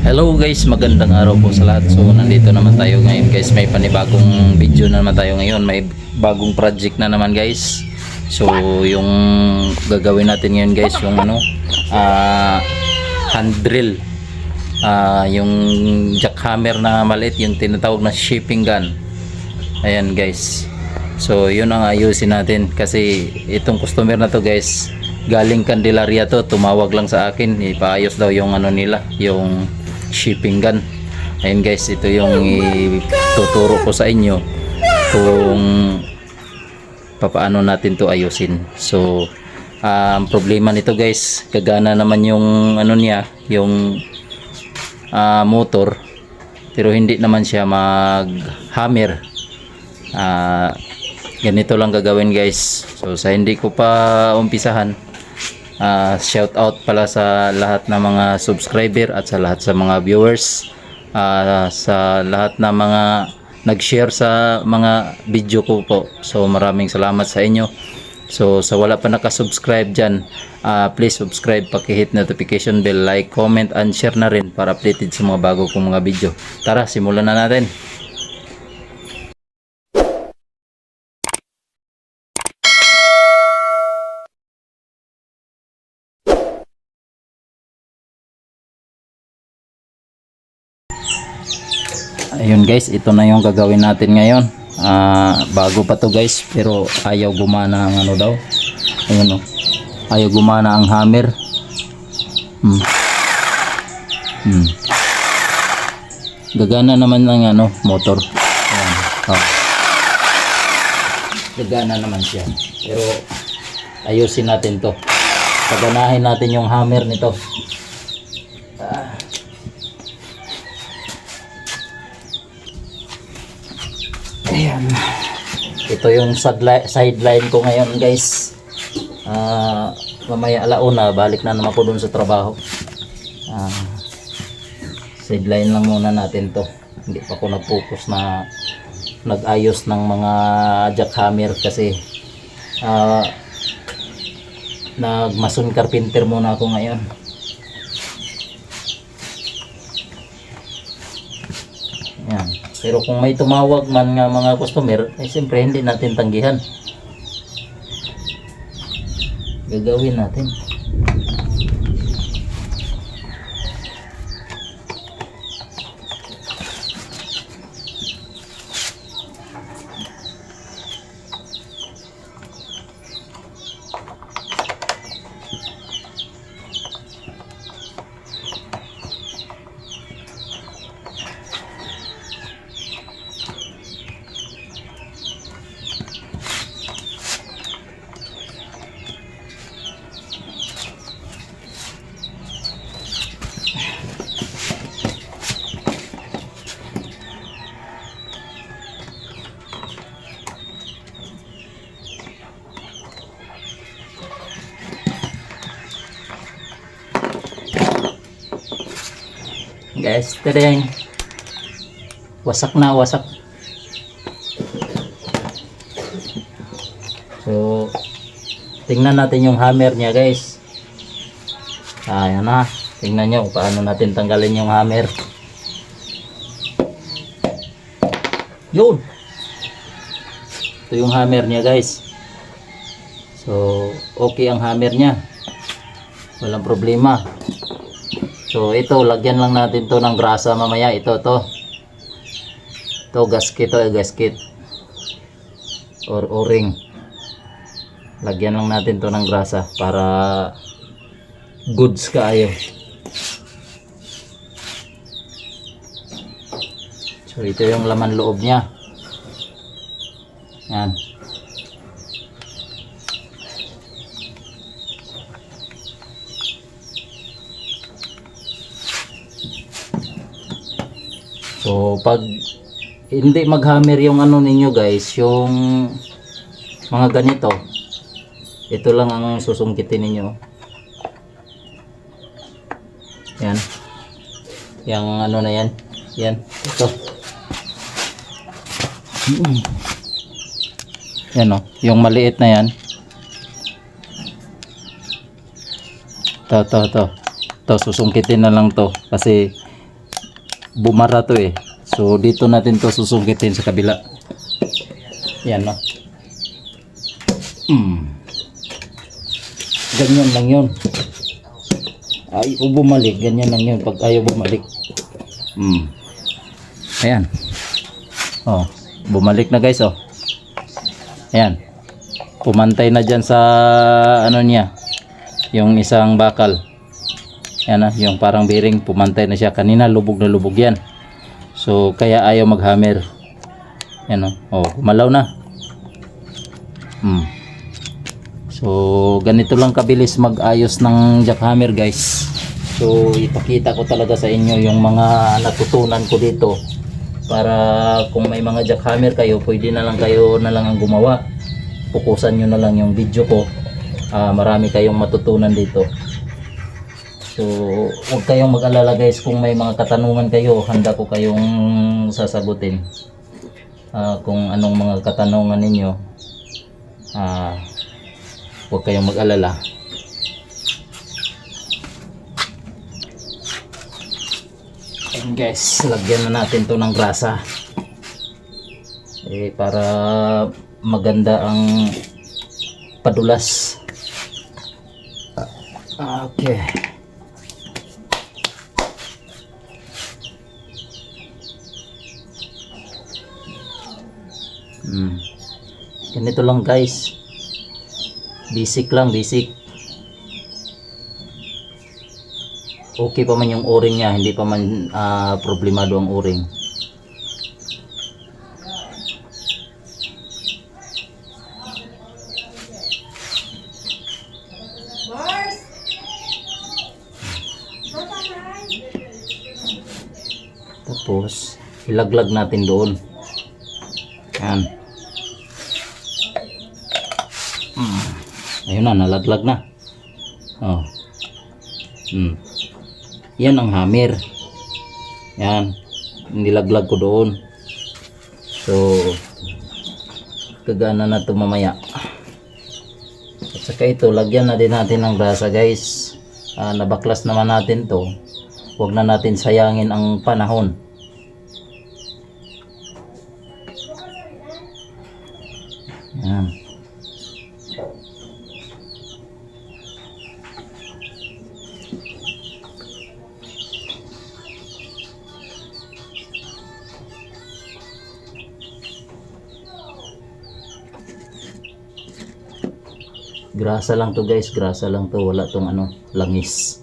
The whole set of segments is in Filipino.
Hello guys, magandang araw po sa lahat. So nandito naman tayo ngayon guys, may panibagong video na naman tayo ngayon, may bagong project na naman guys. So yung gagawin natin ngayon guys, yung hand drill, yung jackhammer na maliit, yung tinatawag na shipping gun. Ayan guys, so yun ang ayusin natin kasi itong customer na to guys, galing Candelaria to, tumawag lang sa akin, ipaayos daw yung nila, yung shipping gun. Ayun guys, ito yung ituturo ko sa inyo kung paano natin to ayusin. So ang problema nito guys, gagana naman yung niya, yung motor, pero hindi naman siya mag hammer. Ganito lang gagawin guys. So sa hindi ko pa umpisahan, shout out pala sa lahat ng mga subscriber at sa lahat sa mga viewers, sa lahat ng mga nag-share sa mga video ko po. So maraming salamat sa inyo. So sa wala pa nakasubscribe dyan, please subscribe, pakihit notification bell, like, comment and share na rin para updated sa mga bago kong mga video. Tara, simulan na natin. Ayun guys, ito na yung gagawin natin ngayon. Bago pa to guys, pero ayaw gumana ang daw. Ayun ayaw gumana ang hammer. Gagana naman ng motor. Ayan. Gagana naman siya. Pero ayusin natin to. Paganahin natin yung hammer nito. Ayan. Ito yung sideline ko ngayon guys. Mamaya alauna balik na naman ako dun sa trabaho. Sideline lang muna natin to. Hindi pa ako nag-focus na nag-ayos ng mga jackhammer kasi nag-mason carpenter muna ako ngayon. Ayan. Pero kung may tumawag man nga mga customer, siyempre hindi natin tanggihan. Gagawin natin. Guys, tadeng wasak na wasak. So tingnan natin yung hammer niya guys. Ayan na, tingnan nyo paano natin tanggalin yung hammer. Yun, ito yung hammer niya guys. So okay ang hammer niya, walang problema. So ito, lagyan lang natin to ng grasa mamaya. Ito gasket, gasket or o-ring. Lagyan lang natin to ng grasa para goods kaayo. So ito yung laman loob niya. Yan. So pag hindi maghammer yung ninyo guys, yung mga ganito, ito lang ang susungkitin ninyo. Yan. Yang na yan. Yan. Ito. Yan yung maliit na yan. To susungkitin na lang to kasi bumara to eh. So dito natin to susugitin sa kabila. Yan no. Ganyan lang yun. Ayaw bumalik, ganyan lang yun pag ayaw bumalik. Ayan. Oh, bumalik na guys oh. Ayan. Pumantay na dyan sa ano niya, yung isang bakal. Ayan na, yung parang bearing, pumantay na siya. Kanina lubog na lubog yan. So kaya ayaw maghammer. Ayan oh, gumalaw na. So ganito lang kabilis mag-ayos ng jackhammer guys. So ipakita ko talaga sa inyo yung mga natutunan ko dito, para kung may mga jackhammer kayo, pwede na lang kayo na lang ang gumawa. Pukusan nyo na lang yung video ko. Marami kayong matutunan dito. So huwag kayong mag-alala guys, kung may mga katanungan kayo, handa ko kayong sasagutin. Kung anong mga katanungan ninyo, huwag kayong mag-alala. And guys, lagyan na natin to ng grasa para maganda ang padulas. Okay. Ganito lang guys. Basic lang, basic. Okay pa man yung o-ring niya, hindi pa man problemado ang o-ring. Tapos ilaglag natin doon. Yan. Ayun na, nalaglag na. Oh. Yan ang hammer. Yan. Nilaglag ko doon. So kagana na ito mamaya. At saka ito, lagyan na din natin ng grasa guys. Nabaklas naman natin to. Huwag na natin sayangin ang panahon. Yan. Grasa lang to guys, grasa lang to, wala tong ano, langis.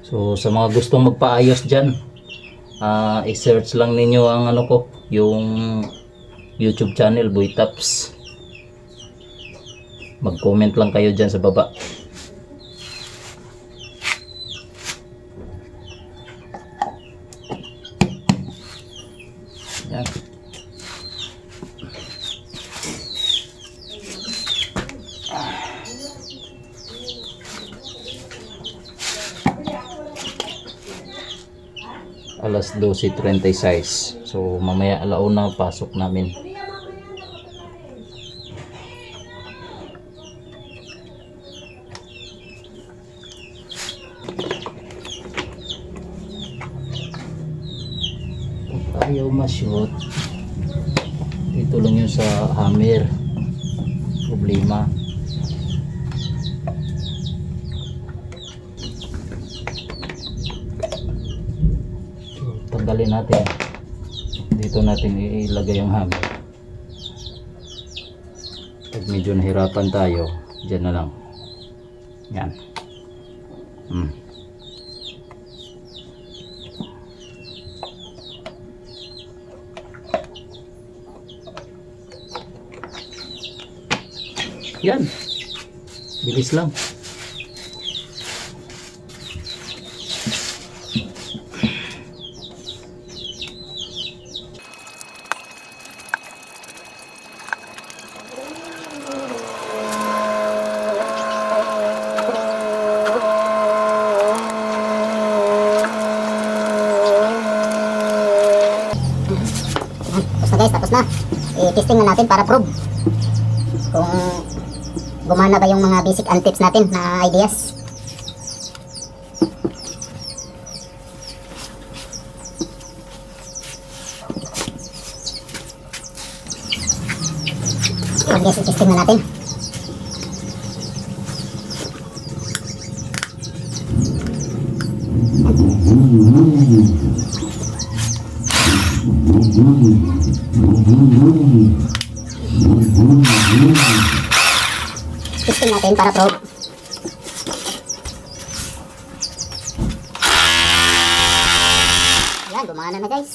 So sa mga gustong magpaayos dyan, i-search lang ninyo ang ano ko, yung YouTube channel Boy Taps. Mag-comment lang kayo dyan sa baba. Yan. Alas 12:36. So mamaya alauna pasok namin. Ayaw ma-shoot, dito lang yun sa hammer problema. So, tanggalin natin, dito natin ilagay yung hammer. Pag medyo nahirapan tayo, dyan na lang. Yan. Yan, bilis lang. guys, tapos na. I-testing na natin para prove kung gumana ba yung mga basic and tips natin na ideas. Ayan guys, i-testing na natin. Testing natin para probe. Ayan, gumana na guys.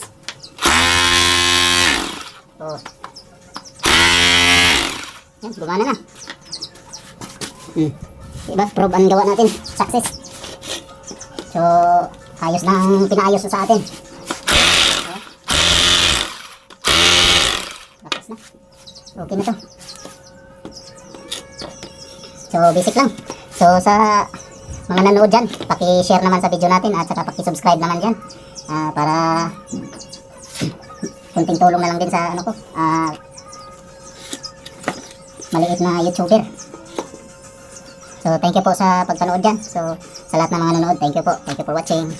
Oh. Ayan, gumana na. Diba, probe ang gawa natin. Success. So, ayos na ang pinaayos sa atin. Bakas na. Okay na to. So, basic lang. So, sa mga nanood dyan, paki-share naman sa video natin at saka paki-subscribe naman dyan. Para kunting tulong na lang din sa ano ko. Maliit na YouTuber. So, thank you po sa pagpanood dyan. So, sa lahat ng mga nanood, thank you po. Thank you for watching.